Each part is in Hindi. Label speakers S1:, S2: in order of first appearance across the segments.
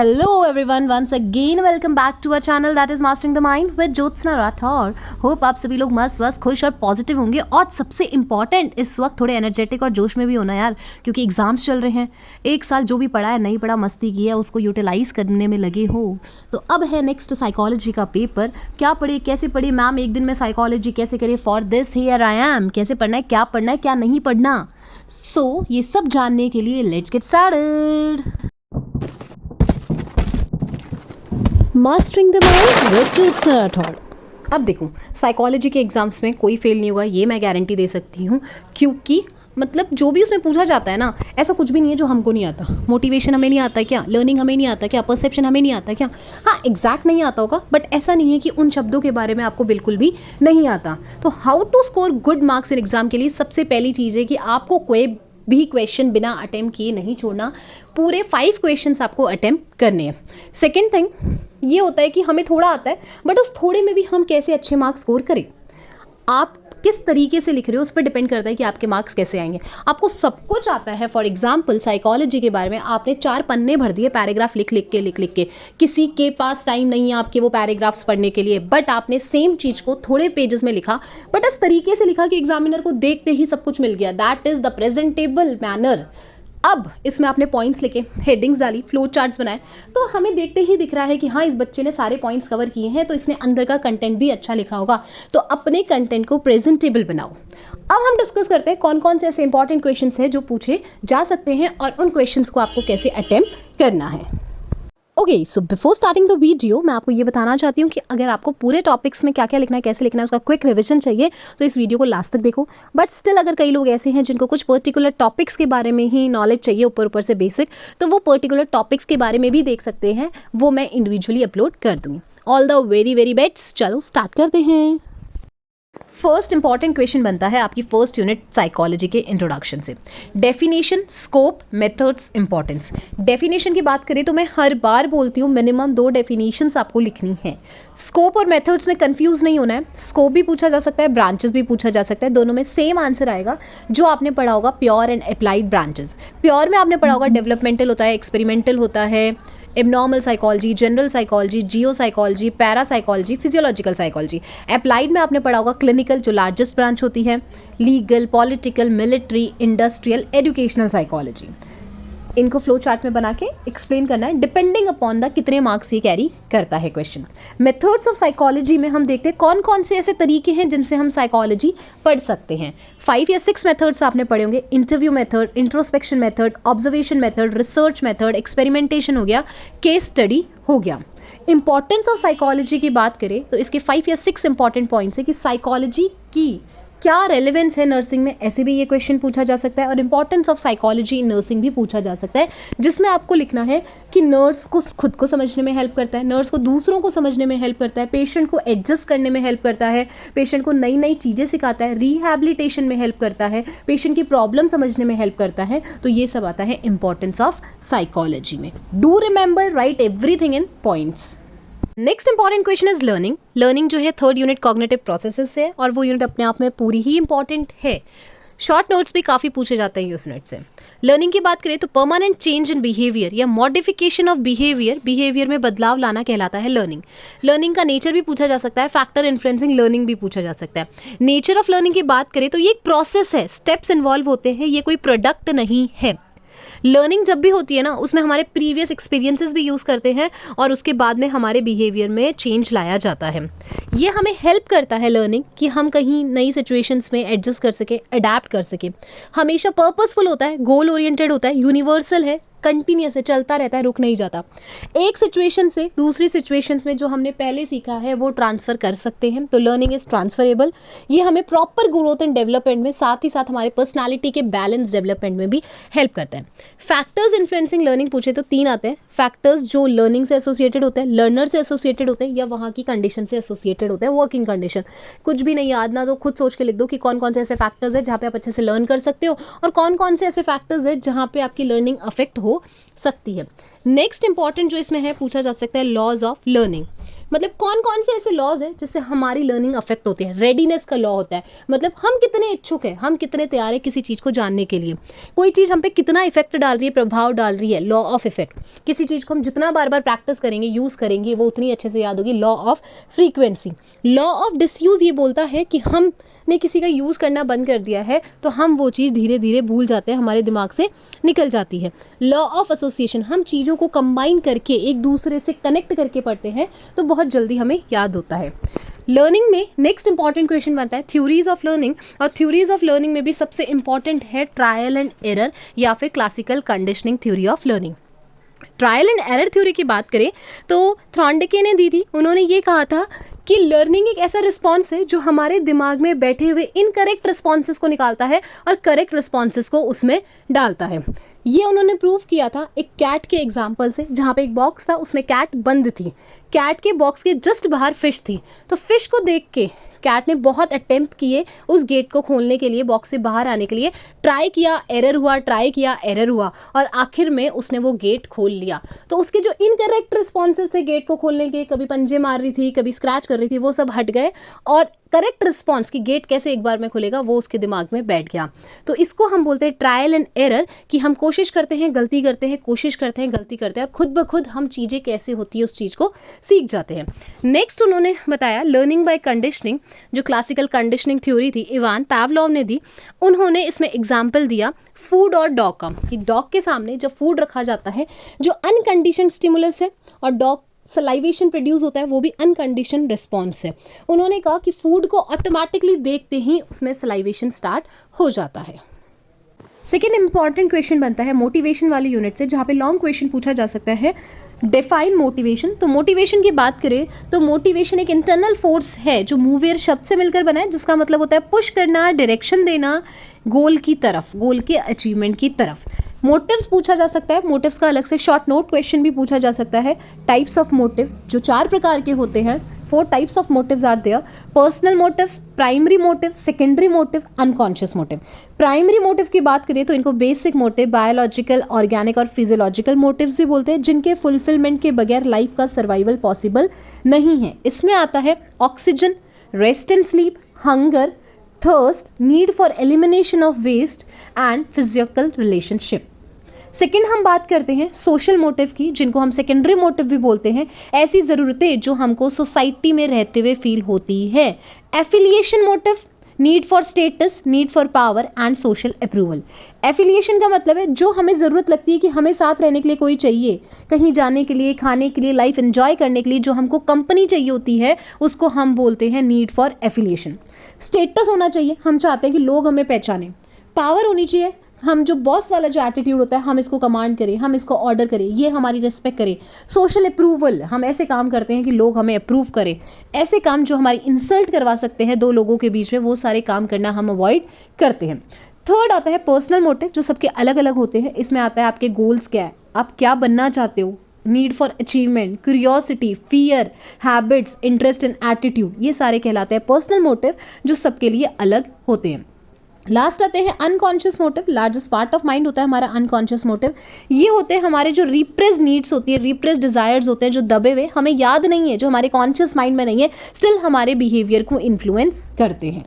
S1: Hello everyone, once again welcome back to our channel that is Mastering the Mind with Jyotsna Rathore. Hope आप सभी लोग मस्त स्वस्थ खुश और पॉजिटिव होंगे और सबसे इम्पॉर्टेंट इस वक्त थोड़े एनर्जेटिक और जोश में भी होना यार, क्योंकि एग्जाम्स चल रहे हैं। एक साल जो भी पढ़ा है नहीं पढ़ा मस्ती की है उसको यूटिलाइज करने में लगे हो। तो अब है नेक्स्ट साइकोलॉजी का पेपर। क्या पढ़े कैसे पढ़े मैम, एक दिन में साइकोलॉजी कैसे करे, for this here I am. कैसे पढ़ना है क्या नहीं पढ़ना, सो ये सब जानने के लिए let's get started. Mastering the mind with Jyotsna Rathore. अब देखो, साइकोलॉजी के एग्जाम्स में कोई फेल नहीं होगा, ये मैं गारंटी दे सकती हूँ, क्योंकि मतलब जो भी उसमें पूछा जाता है ना, ऐसा कुछ भी नहीं है जो हमको नहीं आता। मोटिवेशन हमें नहीं आता क्या, लर्निंग हमें नहीं आता क्या, परसेप्शन हमें नहीं आता क्या। हाँ, एग्जैक्ट नहीं आता होगा, बट ऐसा नहीं है कि उन शब्दों के बारे में आपको बिल्कुल भी नहीं आता। तो how to score good marks in exam के लिए सबसे पहली चीज़ है कि आपको कोई भी क्वेश्चन बिना अटेम्प्ट किए नहीं छोड़ना। पूरे 5 क्वेश्चंस आपको अटेम्प्ट करने हैं। सेकेंड थिंग ये होता है कि हमें थोड़ा आता है, बट उस थोड़े में भी हम कैसे अच्छे मार्क्स स्कोर करें। आप किस तरीके से लिख रहे हो उस पर डिपेंड करता है कि आपके मार्क्स कैसे आएंगे। आपको सब कुछ आता है, फॉर एग्जाम्पल साइकोलॉजी के बारे में आपने 4 पन्ने भर दिए पैराग्राफ लिख लिख के। किसी के पास टाइम नहीं है आपके वो पैराग्राफ्स पढ़ने के लिए, बट आपने सेम चीज़ को थोड़े पेजेस में लिखा, बट इस तरीके से लिखा कि एग्जामिनर को देखते ही सब कुछ मिल गया। That is the presentable manner. अब इसमें आपने पॉइंट्स लिखे, हेडिंग्स डाली, फ्लो चार्ट्स बनाए, तो हमें देखते ही दिख रहा है कि हाँ, इस बच्चे ने सारे पॉइंट्स कवर किए हैं, तो इसने अंदर का कंटेंट भी अच्छा लिखा होगा। तो अपने कंटेंट को प्रेजेंटेबल बनाओ। अब हम डिस्कस करते हैं कौन कौन से ऐसे इंपॉर्टेंट क्वेश्चंस हैं जो पूछे जा सकते हैं और उन क्वेश्चंस को आपको कैसे अटेम्प्ट करना है। Okay, so before starting the video मैं आपको ये बताना चाहती हूँ कि अगर आपको पूरे टॉपिक्स में क्या क्या लिखना है, कैसे लिखना है, उसका क्विक रिवीजन चाहिए तो इस वीडियो को लास्ट तक देखो। बट स्टिल अगर कई लोग ऐसे हैं जिनको कुछ पर्टिकुलर टॉपिक्स के बारे में ही नॉलेज चाहिए, ऊपर से बेसिक, तो वो पर्टिकुलर टॉपिक्स के बारे में भी देख सकते हैं, वो मैं इंडिविजुअली अपलोड कर दूँगी। All the very best. चलो स्टार्ट करते हैं। फर्स्ट इंपॉर्टेंट क्वेश्चन बनता है आपकी फर्स्ट यूनिट साइकोलॉजी के इंट्रोडक्शन से। Definition, scope, methods, importance. Definition की बात करें तो मैं हर बार बोलती हूँ मिनिमम 2 डेफिनेशंस आपको लिखनी है। स्कोप और मेथड्स में कंफ्यूज नहीं होना है। स्कोप भी पूछा जा सकता है, ब्रांचेस भी पूछा जा सकता है, दोनों में सेम आंसर आएगा जो आपने पढ़ा होगा pure and applied branches. Pure में आपने पढ़ा होगा डेवलपमेंटल होता है, एक्सपेरिमेंटल होता है, abnormal psychology, general psychology, geo psychology, para psychology, physiological psychology. Applied में आपने पढ़ा होगा क्लिनिकल जो लार्जेस्ट ब्रांच होती है, legal, political, military, industrial, educational psychology. इनको फ्लो चार्ट में बना के एक्सप्लेन करना है डिपेंडिंग अपॉन द कितने मार्क्स ये कैरी करता है क्वेश्चन। मेथड्स ऑफ साइकोलॉजी में हम देखते हैं कौन कौन से ऐसे तरीके हैं जिनसे हम साइकोलॉजी पढ़ सकते हैं। 5 या 6 मेथड्स आपने पढ़े होंगे। Interview method, introspection method, observation method, research method, experimentation हो गया, केस स्टडी हो गया। इंपॉर्टेंस ऑफ साइकोलॉजी की बात करें तो इसके 5 या 6 इंपॉर्टेंट पॉइंट्स है कि साइकोलॉजी की क्या रेलेवेंस है नर्सिंग में, ऐसे भी ये क्वेश्चन पूछा जा सकता है। और importance of psychology in nursing भी पूछा जा सकता है, जिसमें आपको लिखना है कि नर्स को खुद को समझने में हेल्प करता है, नर्स को दूसरों को समझने में हेल्प करता है, पेशेंट को एडजस्ट करने में हेल्प करता है, पेशेंट को नई नई चीज़ें सिखाता है, रिहैबिलिटेशन में हेल्प करता है, पेशेंट की प्रॉब्लम समझने में हेल्प करता है। तो ये सब आता है इंपॉर्टेंस ऑफ साइकोलॉजी में। Do remember, right everything in points. Next important question is learning. Learning जो है 3rd यूनिट कॉग्निटिव प्रोसेसेस से, और वो यूनिट अपने आप में पूरी ही इंपॉर्टेंट है। शॉर्ट नोट्स भी काफ़ी पूछे जाते हैं उस यूनिट से। लर्निंग की बात करें तो परमानेंट चेंज इन बिहेवियर या मॉडिफिकेशन ऑफ बिहेवियर में बदलाव लाना कहलाता है लर्निंग। लर्निंग का नेचर भी पूछा जा सकता है, फैक्टर इन्फ्लुएंसिंग लर्निंग भी पूछा जा सकता है। नेचर ऑफ लर्निंग की बात करें तो ये एक प्रोसेस है, स्टेप्स इन्वॉल्व होते हैं, ये कोई प्रोडक्ट नहीं है। लर्निंग जब भी होती है ना, उसमें हमारे प्रीवियस एक्सपीरियंसेस भी यूज़ करते हैं और उसके बाद में हमारे बिहेवियर में चेंज लाया जाता है। ये हमें हेल्प करता है लर्निंग कि हम कहीं नई सिचुएशंस में एडजस्ट कर सके, अडैप्ट कर सके। हमेशा पर्पसफुल होता है, गोल ओरिएंटेड होता है, यूनिवर्सल है, कंटिन्यूस है, चलता रहता है, रुक नहीं जाता। एक सिचुएशन से दूसरी सिचुएशंस में जो हमने पहले सीखा है वो ट्रांसफ़र कर सकते हैं। तो लर्निंग इज़ ट्रांसफरेबल। ये हमें प्रॉपर ग्रोथ एंड डेवलपमेंट में, साथ ही साथ हमारे पर्सनालिटी के बैलेंस डेवलपमेंट में भी हेल्प करता है। फैक्टर्स इन्फ्लुएंसिंग लर्निंग पूछे तो 3 आते हैं। फैक्टर्स जो लर्निंग से एसोसिएटेड होते हैं, लर्नर से एसोसिएटेड होते हैं, या वहाँ की कंडीशन से एसोसिएटेड होते हैं, वर्किंग कंडीशन। कुछ भी नहीं याद ना तो खुद सोच के लिख दो कि कौन कौन से ऐसे फैक्टर्स हैं जहाँ पे आप अच्छे से लर्न कर सकते हो और कौन कौन से ऐसे फैक्टर्स हैं जहाँ पे आपकी लर्निंग अफेक्ट हो सकती है। नेक्स्ट इंपॉर्टेंट जो इसमें है पूछा जा सकता है लॉज ऑफ लर्निंग। मतलब कौन कौन से ऐसे लॉज हैं जिससे हमारी लर्निंग अफेक्ट होती है। रेडीनेस का लॉ होता है, मतलब हम कितने इच्छुक हैं, हम कितने तैयार हैं किसी चीज़ को जानने के लिए। कोई चीज़ हम पे कितना इफेक्ट डाल रही है, प्रभाव डाल रही है, लॉ ऑफ इफेक्ट। किसी चीज़ को हम जितना बार बार प्रैक्टिस करेंगे, यूज़ करेंगे, वो उतनी अच्छे से याद होगी, law of frequency. Law of disuse ये बोलता है कि हमने किसी का यूज़ करना बंद कर दिया है तो हम वो चीज़ धीरे धीरे भूल जाते हैं, हमारे दिमाग से निकल जाती है। लॉ ऑफ एसोसिएशन, हम चीज़ों को कंबाइन करके एक दूसरे से कनेक्ट करके पढ़ते हैं तो बहुत जल्दी हमें याद होता है। लर्निंग में नेक्स्ट इंपॉर्टेंट क्वेश्चन बनता है थ्योरीज ऑफ लर्निंग, और थ्योरीज ऑफ लर्निंग में भी सबसे इंपॉर्टेंट है ट्रायल एंड एरर या फिर classical conditioning theory of learning. Trial and error theory की बात करें तो थॉर्नडिके ने दी थी, उन्होंने ये कहा था कि लर्निंग एक ऐसा रिस्पॉन्स है जो हमारे दिमाग में बैठे हुए इनकरेक्ट रिस्पॉन्सेस को निकालता है और करेक्ट रिस्पॉन्सेस को उसमें डालता है। ये उन्होंने प्रूव किया था एक कैट के एग्जाम्पल से, जहाँ पे एक बॉक्स था उसमें कैट बंद थी, कैट के बॉक्स के जस्ट बाहर फिश थी, तो फिश को देख के कैट ने बहुत अटेम्प्ट किए उस गेट को खोलने के लिए, बॉक्स से बाहर आने के लिए, ट्राई किया एरर हुआ, ट्राई किया एरर हुआ, और आखिर में उसने वो गेट खोल लिया। तो उसके जो इनकरेक्ट रिस्पॉन्सेस थे गेट को खोलने के, कभी पंजे मार रही थी, कभी स्क्रैच कर रही थी, वो सब हट गए और करेक्ट रिस्पॉन्स कि गेट कैसे एक बार में खुलेगा वो उसके दिमाग में बैठ गया। तो इसको हम बोलते हैं ट्रायल एंड एरर, कि हम कोशिश करते हैं, गलती करते हैं, कोशिश करते हैं, गलती करते हैं, और खुद ब खुद हम चीज़ें कैसे होती है उस चीज़ को सीख जाते हैं। नेक्स्ट उन्होंने बताया लर्निंग बाय कंडीशनिंग, जो क्लासिकल कंडीशनिंग थ्योरी थी इवान पावलोव ने दी। उन्होंने इसमें एग्जाम्पल दिया फूड और डॉग का, कि डॉग के सामने जब फूड रखा जाता है जो अनकंडीशन स्टिमुलस है, और डॉग सलाइवेशन प्रोड्यूस होता है वो भी अनकंडीशन रिस्पॉन्स है। उन्होंने कहा कि फूड को ऑटोमेटिकली देखते ही उसमें सलाइवेशन स्टार्ट हो जाता है। सेकेंड इंपॉर्टेंट क्वेश्चन बनता है मोटिवेशन वाली यूनिट से, जहाँ पे लॉन्ग क्वेश्चन पूछा जा सकता है डिफाइन मोटिवेशन। तो मोटिवेशन की बात करें तो मोटिवेशन एक इंटरनल फोर्स है जो मूवियर शब्द से मिलकर बना है, जिसका मतलब होता है पुश करना, डायरेक्शन देना गोल की तरफ, गोल के अचीवमेंट की तरफ। मोटिव्स पूछा जा सकता है, मोटिव्स का अलग से शॉर्ट नोट क्वेश्चन भी पूछा जा सकता है। टाइप्स ऑफ मोटिव, जो 4 प्रकार के होते हैं, 4 types of motives are there. Personal motive, primary motive, secondary motive, unconscious motive. Primary motive की बात करें तो इनको बेसिक मोटिव, बायोलॉजिकल, ऑर्गेनिक और फिजियोलॉजिकल मोटिव्स भी बोलते हैं, जिनके फुलफिलमेंट के बगैर लाइफ का सर्वाइवल पॉसिबल नहीं है। इसमें आता है oxygen, rest and sleep, hunger, thirst, need for elimination of waste and physical relationship. Second हम बात करते हैं सोशल मोटिव की, जिनको हम सेकेंडरी मोटिव भी बोलते हैं, ऐसी ज़रूरतें जो हमको सोसाइटी में रहते हुए फील होती है। Affiliation motive, need for status, need for power and social approval. Affiliation का मतलब है जो हमें ज़रूरत लगती है कि हमें साथ रहने के लिए कोई चाहिए, कहीं जाने के लिए, खाने के लिए, लाइफ एंजॉय करने के लिए जो हमको कंपनी चाहिए होती है, उसको हम बोलते हैं नीड फॉर एफिलिएशन। स्टेटस होना चाहिए, हम चाहते हैं कि लोग हमें पहचानें। पावर होनी चाहिए, हम जो बॉस वाला जो एटीट्यूड होता है, हम इसको कमांड करें, हम इसको ऑर्डर करें, ये हमारी रिस्पेक्ट करें। सोशल अप्रूवल, हम ऐसे काम करते हैं कि लोग हमें अप्रूव करें। ऐसे काम जो हमारी इंसल्ट करवा सकते हैं 2 लोगों के बीच में, वो सारे काम करना हम अवॉइड करते हैं। थर्ड आता है पर्सनल मोटिव, जो सबके अलग अलग होते हैं। इसमें आता है आपके गोल्स क्या है, आप क्या बनना चाहते हो, need for achievement, curiosity, fear, habits, interest and attitude, ये सारे कहलाते हैं पर्सनल मोटिव, जो सबके लिए अलग होते हैं। लास्ट आते हैं unconscious motive. Largest part of mind होता है हमारा अनकॉन्शियस मोटिव। ये होते हैं हमारे जो रिप्रेस नीड्स होती है, रिप्रेस डिजायर्स होते हैं, जो दबे हुए, हमें याद नहीं है, जो हमारे कॉन्शियस माइंड में नहीं है, स्टिल हमारे बिहेवियर को इन्फ्लुएंस करते हैं।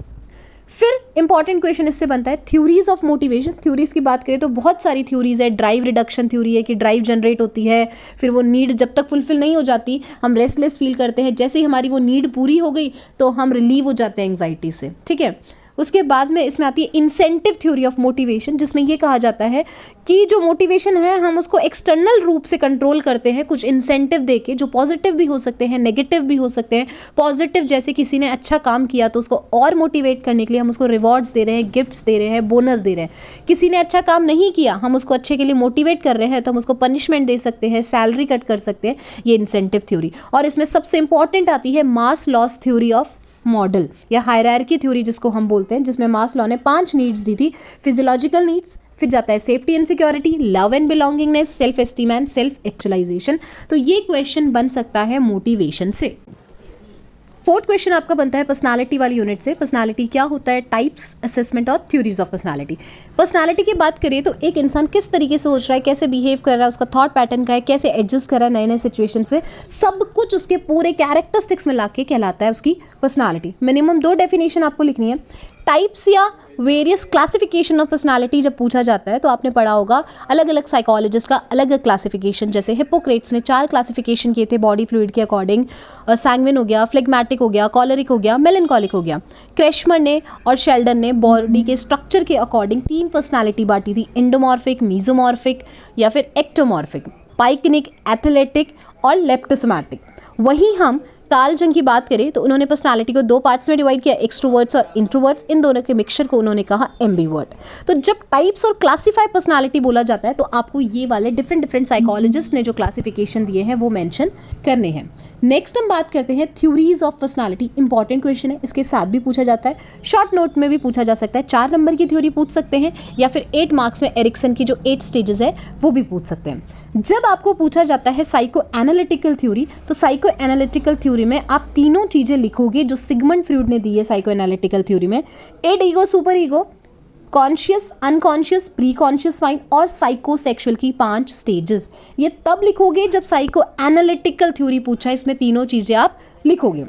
S1: फिर इंपॉर्टेंट क्वेश्चन इससे बनता है थ्योरीज ऑफ मोटिवेशन। थ्योरीज की बात करें तो बहुत सारी थ्योरीज है। ड्राइव रिडक्शन थ्योरी है कि ड्राइव जनरेट होती है, फिर वो नीड जब तक फुलफिल नहीं हो जाती हम रेस्टलेस फील करते हैं, जैसे ही हमारी वो नीड पूरी हो गई तो हम रिलीव हो जाते हैं एंग्जाइटी से, ठीक है। उसके बाद में इसमें आती है इंसेंटिव थ्योरी ऑफ मोटिवेशन, जिसमें ये कहा जाता है कि जो मोटिवेशन है हम उसको एक्सटर्नल रूप से कंट्रोल करते हैं, कुछ इंसेंटिव देके, जो पॉजिटिव भी हो सकते हैं, नेगेटिव भी हो सकते हैं। पॉजिटिव जैसे किसी ने अच्छा काम किया तो उसको और मोटिवेट करने के लिए हम उसको रिवॉर्ड्स दे रहे हैं, गिफ्ट्स दे रहे हैं, बोनस दे रहे हैं। किसी ने अच्छा काम नहीं किया, हम उसको अच्छे के लिए मोटिवेट कर रहे हैं तो हम उसको पनिशमेंट दे सकते हैं, सैलरी कट कर सकते हैं, ये इंसेंटिव थ्योरी। और इसमें सबसे इंपॉर्टेंट आती है mass loss theory of model या हायरार्की थ्योरी जिसको हम बोलते हैं, जिसमें मास्लो ने 5 नीड्स दी थी। फिजियोलॉजिकल नीड्स, फिर जाता है safety and security, love and belongingness, self esteem and self actualisation. तो ये क्वेश्चन बन सकता है मोटिवेशन से। फोर्थ क्वेश्चन आपका बनता है पर्सनालिटी वाली यूनिट से। पर्सनालिटी क्या होता है, टाइप्स, असेसमेंट और थ्योरीज ऑफ पर्सनालिटी। पर्सनालिटी की बात करें तो एक इंसान किस तरीके से सोच रहा है, कैसे बिहेव कर रहा है, उसका थॉट पैटर्न का है, कैसे एडजस्ट कर रहा है नए नए सिचुएशंस में, सब कुछ उसके पूरे कैरेक्टरिस्टिक्स में लाके कहलाता है उसकी पर्सनालिटी। मिनिमम 2 डेफिनेशन आपको लिखनी है। टाइप्स या वेरियस क्लासिफिकेशन ऑफ पर्सनालिटी जब पूछा जाता है तो आपने पढ़ा होगा अलग अलग साइकोलॉजिस्ट का अलग अलग क्लासिफिकेशन, जैसे हिप्पोक्रेट्स ने 4 क्लासिफिकेशन किए थे बॉडी फ्लूइड के अकॉर्डिंग। सैंग्विन हो गया, फ्लेगमैटिक हो गया, कॉलरिक हो गया, मेलनकॉलिक हो गया। क्रेशमर ने और शेल्डन ने बॉडी के स्ट्रक्चर के अकॉर्डिंग 3 पर्सनालिटी बांटी थी, एंडोमॉर्फिक, मीजोमॉर्फिक या फिर एक्टोमॉर्फिक, पाइकनिक, एथलेटिक और लेप्टोसोमैटिक। वहीं हम कार्ल जंग की बात करें तो उन्होंने पर्सनालिटी को 2 पार्ट्स में डिवाइड किया, एक्सट्रोवर्ट्स और इंट्रोवर्ट्स। इन दोनों के मिक्सचर को उन्होंने कहा एम्बीवर्ट। तो जब टाइप्स और क्लासिफाई पर्सनालिटी बोला जाता है तो आपको ये वाले डिफरेंट साइकोलॉजिस्ट ने जो क्लासिफिकेशन दिए हैं वो मेंशन करने हैं। नेक्स्ट हम बात करते हैं theories of personality. Important question है, इसके साथ भी पूछा जाता है, शॉर्ट नोट में भी पूछा जा सकता है। 4 नंबर की थ्योरी पूछ सकते हैं या फिर 8 मार्क्स में एरिक्सन की जो 8 स्टेजेस है वो भी पूछ सकते हैं। जब आपको पूछा जाता है साइको एनालिटिकल थ्योरी, तो साइको एनालिटिकल थ्योरी में आप तीनों चीज़ें लिखोगे जो सिगमंड फ्रॉइड ने दी है साइको एनालिटिकल थ्योरी में। End ego, super ego, conscious, unconscious, pre conscious mind और साइकोसेक्सुअल की 5 स्टेजेस। ये तब लिखोगे जब साइको एनालिटिकल थ्योरी पूछा है, इसमें तीनों चीज़ें आप लिखोगे।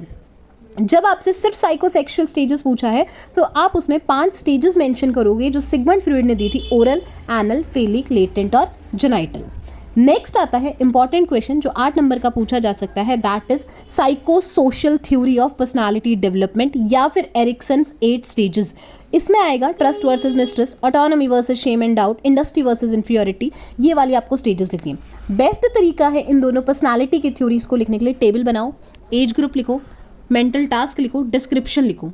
S1: जब आपसे सिर्फ साइकोसेक्सुअल स्टेजेस पूछा है तो आप उसमें 5 स्टेजेस मेंशन करोगे जो सिगमंड फ्रॉइड ने दी थी, ओरल, एनल, फेलिक, लेटेंट और जेनाइटल। नेक्स्ट आता है इंपॉर्टेंट क्वेश्चन जो 8 नंबर का पूछा जा सकता है, that is psycho social theory of personality development या फिर एरिक्सन्स 8 स्टेजेस। इसमें आएगा trust versus mistrust, autonomy versus shame and doubt, industry versus inferiority. ये वाली आपको स्टेजेस लिखनी है। बेस्ट तरीका है इन दोनों पर्सनालिटी की थ्योरीज को लिखने के लिए, टेबल बनाओ, एज ग्रुप लिखो, मेंटल टास्क लिखो, डिस्क्रिप्शन लिखो।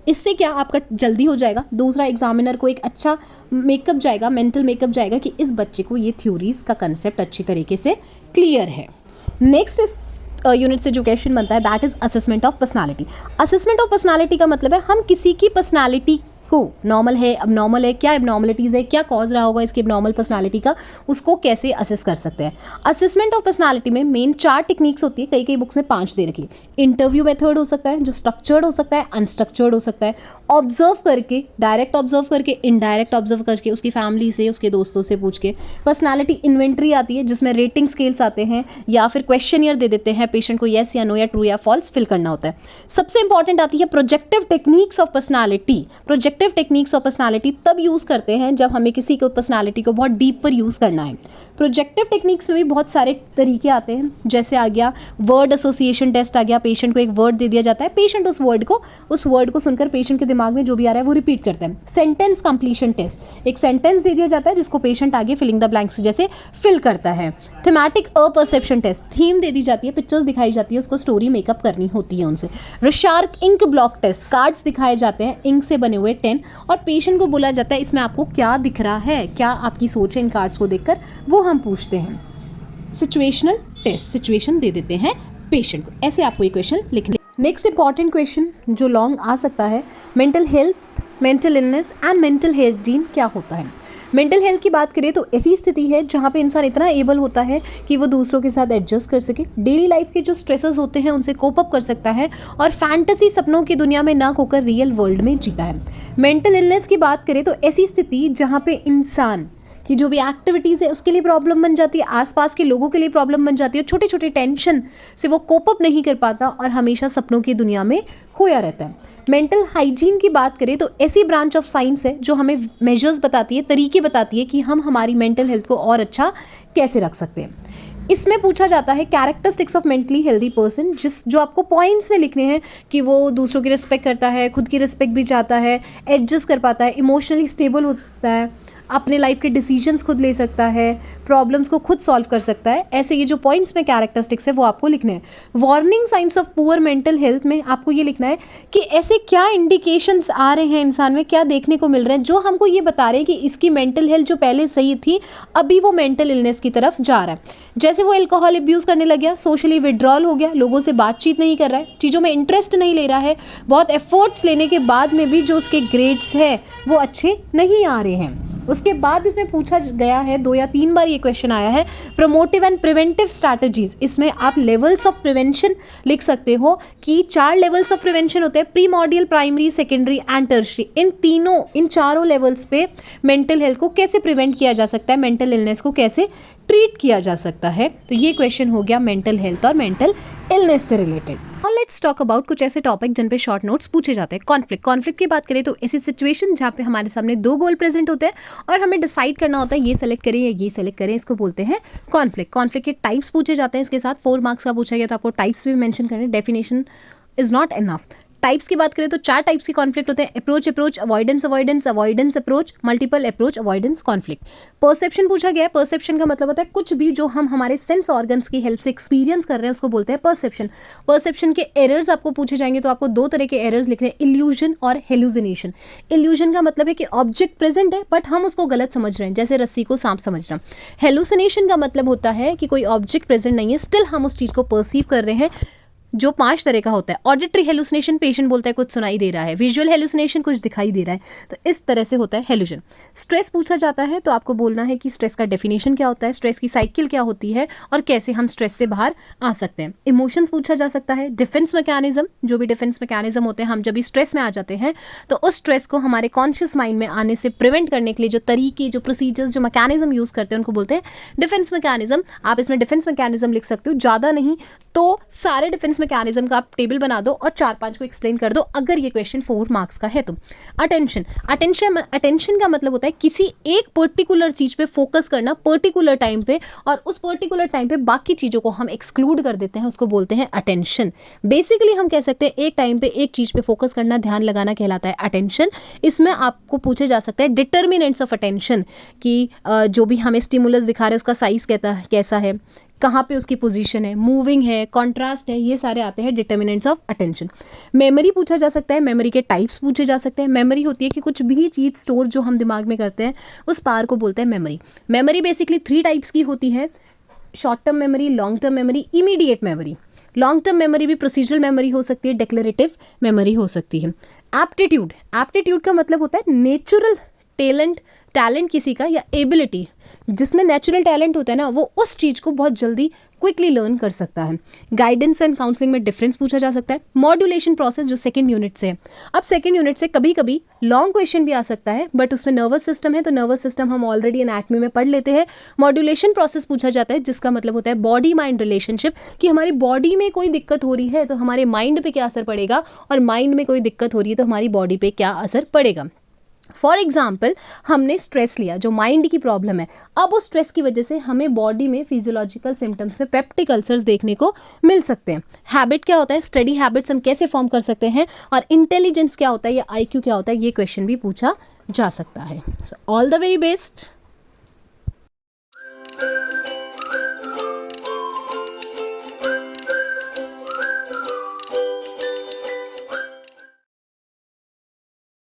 S1: इससे क्या आपका जल्दी हो जाएगा, दूसरा एग्जामिनर को एक अच्छा मेकअप जाएगा, मेंटल मेकअप जाएगा कि इस बच्चे को ये थ्योरीज का कंसेप्ट अच्छी तरीके से क्लियर है। नेक्स्ट इस यूनिट से जो क्वेश्चन बनता है that is assessment of personality. Assessment of personality का मतलब है हम किसी की पर्सनालिटी को नॉर्मल है, अबनॉर्मल है, क्या एबनॉर्मलिटीज़ है, क्या कॉज रहा होगा इसकी एबनॉर्मल पर्सनालिटी का, उसको कैसे असेस कर सकते हैं। असेसमेंट ऑफ पर्सनालिटी में मेन 4 टेक्निक्स होती है, कई कई बुक्स में 5 दे रखी है। इंटरव्यू मेथड हो सकता है जो स्ट्रक्चर्ड हो सकता है, अनस्ट्रक्चर्ड हो सकता है, ऑब्जर्व करके, डायरेक्ट ऑब्जर्व करके, इनडायरेक्ट ऑब्जर्व करके, उसकी फैमिली से, उसके दोस्तों से पूछ के। पर्सनालिटी इन्वेंट्री आती है जिसमें रेटिंग स्केल्स आते हैं या फिर क्वेश्चनियर दे देते हैं, पेशेंट को येस या नो या ट्रू या फॉल्स फिल करना होता है। सबसे इंपॉर्टेंट आती है projective techniques of personality. Projective techniques of personality तब यूज़ करते हैं जब हमें किसी को पर्सनालिटी को बहुत डीप पर यूज़ करना है। प्रोजेक्टिव टेक्निक्स में भी बहुत सारे तरीके आते हैं, जैसे आ गया वर्ड एसोसिएशन टेस्ट आ गया। पेशेंट को एक वर्ड दे दिया जाता है, पेशेंट उस वर्ड को सुनकर पेशेंट के दिमाग में जो भी आ रहा है वो रिपीट करता है। सेंटेंस कंप्लीशन टेस्ट, एक सेंटेंस दे दिया जाता है जिसको पेशेंट आगे फिलिंग द ब्लैंक्स जैसे फिल करता है। थीमेटिक अपरसेप्शन टेस्ट, थीम दे दी जाती है, पिक्चर्स दिखाई जाती है, उसको स्टोरी मेकअप करनी होती है उनसे। रिशार्क इंक ब्लॉक टेस्ट, कार्ड्स दिखाए जाते हैं इंक से बने हुए 10 और पेशेंट को बोला जाता है इसमें आपको क्या दिख रहा है, क्या आपकी सोच है इन कार्ड्स को देखकर, वो हम पूछते हैं। सिचुएशनल टेस्ट, सिचुएशन दे देते हैं पेशेंट को। ऐसे आपको ये क्वेश्चन लिखने। नेक्स्ट इंपॉर्टेंट क्वेश्चन जो लॉन्ग आ सकता है, mental health, mental illness and mental hygiene क्या होता है। मेंटल हेल्थ की बात करें तो ऐसी स्थिति है जहाँ पे इंसान इतना एबल होता है कि वो दूसरों के साथ एडजस्ट कर सके, डेली लाइफ के जो स्ट्रेसेस होते हैं उनसे कोप अप कर सकता है और फैंटेसी सपनों की दुनिया में ना खोकर रियल वर्ल्ड में जीता है। मेंटल इलनेस की बात करें तो ऐसी स्थिति जहाँ पे इंसान कि जो भी एक्टिविटीज़ है उसके लिए प्रॉब्लम बन जाती है, आसपास के लोगों के लिए प्रॉब्लम बन जाती है, छोटे छोटे टेंशन से वो कोप अप नहीं कर पाता और हमेशा सपनों की दुनिया में खोया रहता है। मेंटल हाइजीन की बात करें तो ऐसी ब्रांच ऑफ साइंस है जो हमें मेजर्स बताती है, तरीके बताती है कि हम हमारी मेंटल हेल्थ को और अच्छा कैसे रख सकते हैं। इसमें पूछा जाता है characteristics of mentally healthy person, जो आपको पॉइंट्स में लिखने हैं कि वो दूसरों की रिस्पेक्ट करता है, खुद की रिस्पेक्ट भी चाहता है, एडजस्ट कर पाता है, इमोशनली स्टेबल होता है, अपने लाइफ के डिसीजंस खुद ले सकता है, प्रॉब्लम्स को खुद सॉल्व कर सकता है। ऐसे ये जो पॉइंट्स में कैरेक्टरिस्टिक्स है वो आपको लिखने हैं। Warning science of poor mental health में आपको ये लिखना है कि ऐसे क्या इंडिकेशंस आ रहे हैं इंसान में, क्या देखने को मिल रहे हैं जो हमको ये बता रहे हैं कि इसकी मेंटल हेल्थ जो पहले सही थी अभी वो मेंटल इलनेस की तरफ जा रहा है। जैसे वो अल्कोहल अब्यूज़ करने लग गया, सोशली विड्रॉल हो गया, लोगों से बातचीत नहीं कर रहा है, चीज़ों में इंटरेस्ट नहीं ले रहा है, बहुत एफर्ट्स लेने के बाद में भी जो उसके ग्रेड्स है वो अच्छे नहीं आ रहे हैं, उसके बाद इसमें पूछा गया है 2 या 3 बार ये क्वेश्चन आया है प्रमोटिव एंड प्रिवेंटिव स्ट्रैटेजीज। इसमें आप लेवल्स ऑफ प्रिवेंशन लिख सकते हो कि 4 लेवल्स ऑफ प्रिवेंशन होते हैं, प्रीमॉर्डियल, प्राइमरी, सेकेंडरी एंड टर्शरी। इन चारों लेवल्स पे मेंटल हेल्थ को कैसे प्रिवेंट किया जा सकता है, मेंटल इलनेस को कैसे ट्रीट किया जा सकता है। तो ये क्वेश्चन हो गया मेंटल हेल्थ और मेंटल इलनेस से रिलेटेड। और लेट्स टॉक अबाउट कुछ ऐसे टॉपिक जिन पे शॉर्ट नोट्स पूछे जाते हैं। कॉन्फ्लिक्ट की बात करें तो ऐसी सिचुएशन जहाँ पे हमारे सामने 2 गोल प्रेजेंट होते हैं और हमें डिसाइड करना होता है ये सेलेक्ट करें या ये सेलेक्ट करें, इसको बोलते हैं कॉन्फ्लिक्ट के टाइप्स पूछे जाते हैं। इसके साथ 4 मार्क्स का पूछा गया तो आपको टाइप्स भी मेंशन करने, definition is not enough. Types की बात करें तो 4 टाइप्स की कॉन्फ्लिक्ट होते हैं, approach, avoidance approach, multiple approach, avoidance conflict. Perception पूछा गया है। परसेप्शन का मतलब होता है कुछ भी जो हम हमारे सेंस ऑर्गन्स की हेल्प से एक्सपीरियंस कर रहे हैं उसको बोलते हैं परसेप्शन। परसेप्शन के एरर्स आपको पूछे जाएंगे तो आपको 2 तरह के एरर्स लिखने हैं, इल्यूजन और हेलुसिनेशन। इल्यूजन का मतलब है कि ऑब्जेक्ट प्रेजेंट है बट हम उसको गलत समझ रहे हैं, जैसे रस्सी को सांप समझना। हेलुसिनेशन का मतलब होता है कि कोई ऑब्जेक्ट प्रेजेंट नहीं है, स्टिल हम उस चीज़ को परसीव कर रहे हैं, जो 5 तरह का होता है। ऑडिटरी हेलुसिनेशन, पेशेंट बोलता है कुछ सुनाई दे रहा है। विजुअल हेलुसिनेशन, कुछ दिखाई दे रहा है। तो इस तरह से होता है हेलुजन। स्ट्रेस पूछा जाता है तो आपको बोलना है कि स्ट्रेस का डेफिनेशन क्या होता है, स्ट्रेस की साइकिल क्या होती है और कैसे हम स्ट्रेस से बाहर आ सकते हैं। इमोशंस पूछा जा सकता है। डिफेंस मैकेनिज्म, जो भी डिफेंस मैकेनिज्म होते हैं, हम जब भी स्ट्रेस में आ जाते हैं तो उस स्ट्रेस को हमारे कॉन्शियस माइंड में आने से प्रिवेंट करने के लिए जो तरीके, जो प्रोसीजर्स, जो मैकेनिज्म यूज़ करते हैं उनको बोलते हैं डिफेंस मैकेनिज्म। आप इसमें डिफेंस मैकेनिज्म लिख सकते हो, ज़्यादा नहीं तो सारे डिफेंस मैकेनिज्म का आप टेबल बना दो और 4-5 को एक्सप्लेन कर दो अगर ये क्वेश्चन 4 मार्क्स का है तो। अटेंशन का मतलब होता है किसी एक पर्टिकुलर चीज पे फोकस करना पर्टिकुलर टाइम पे, और उस पर्टिकुलर टाइम पे बाकी चीजों को हम एक्सक्लूड कर देते हैं, उसको बोलते हैं अटेंशन। बेसिकली हम कह सकते हैं एक टाइम पे एक चीज पे फोकस करना, ध्यान लगाना कहलाता है अटेंशन। इसमें आपको पूछे जा सकते हैं डिटर्मिनेंट्स ऑफ अटेंशन कि जो भी हमें स्टिमुलस दिखा रहे हैं उसका साइज कैसा है, कहाँ पे उसकी पोजीशन है, मूविंग है, कॉन्ट्रास्ट है, ये सारे आते हैं डिटर्मिनेंट्स ऑफ अटेंशन। मेमोरी पूछा जा सकता है। मेमोरी के टाइप्स पूछे जा सकते हैं। मेमोरी होती है कि कुछ भी चीज़ स्टोर जो हम दिमाग में करते हैं उस पावर को बोलते हैं मेमोरी। मेमोरी बेसिकली 3 टाइप्स की होती है, short term memory, long term memory, immediate memory. Long term memory भी प्रोसीजरल मेमोरी हो सकती है, डिक्लेरेटिव मेमोरी हो सकती है। एप्टीट्यूड का मतलब होता है नेचुरल टैलेंट किसी का या एबिलिटी, जिसमें नेचुरल टैलेंट होता है ना, वो उस चीज़ को बहुत जल्दी क्विकली लर्न कर सकता है। गाइडेंस एंड काउंसलिंग में डिफरेंस पूछा जा सकता है। मॉड्यूलेशन प्रोसेस जो 2nd यूनिट से है, अब 2nd यूनिट से कभी कभी लॉन्ग क्वेश्चन भी आ सकता है बट उसमें नर्वस सिस्टम है तो नर्वस सिस्टम हम ऑलरेडी एनाटॉमी में पढ़ लेते हैं। मॉड्यूलेशन प्रोसेस पूछा जाता है जिसका मतलब होता है बॉडी माइंड रिलेशनशिप, कि हमारी बॉडी में कोई दिक्कत हो रही है तो हमारे माइंड पे क्या असर पड़ेगा, और माइंड में कोई दिक्कत हो रही है तो हमारी बॉडी पे क्या असर पड़ेगा। फॉर एग्जाम्पल, हमने स्ट्रेस लिया जो माइंड की प्रॉब्लम है, अब उस स्ट्रेस की वजह से हमें बॉडी में फिजियोलॉजिकल सिम्टम्स में पेप्टिक अल्सर्स देखने को मिल सकते हैं। हैबिट क्या होता है, स्टडी हैबिट्स हम कैसे फॉर्म कर सकते हैं, और इंटेलिजेंस क्या होता है या IQ क्या होता है, ये क्वेश्चन भी पूछा जा सकता है। So all the very best.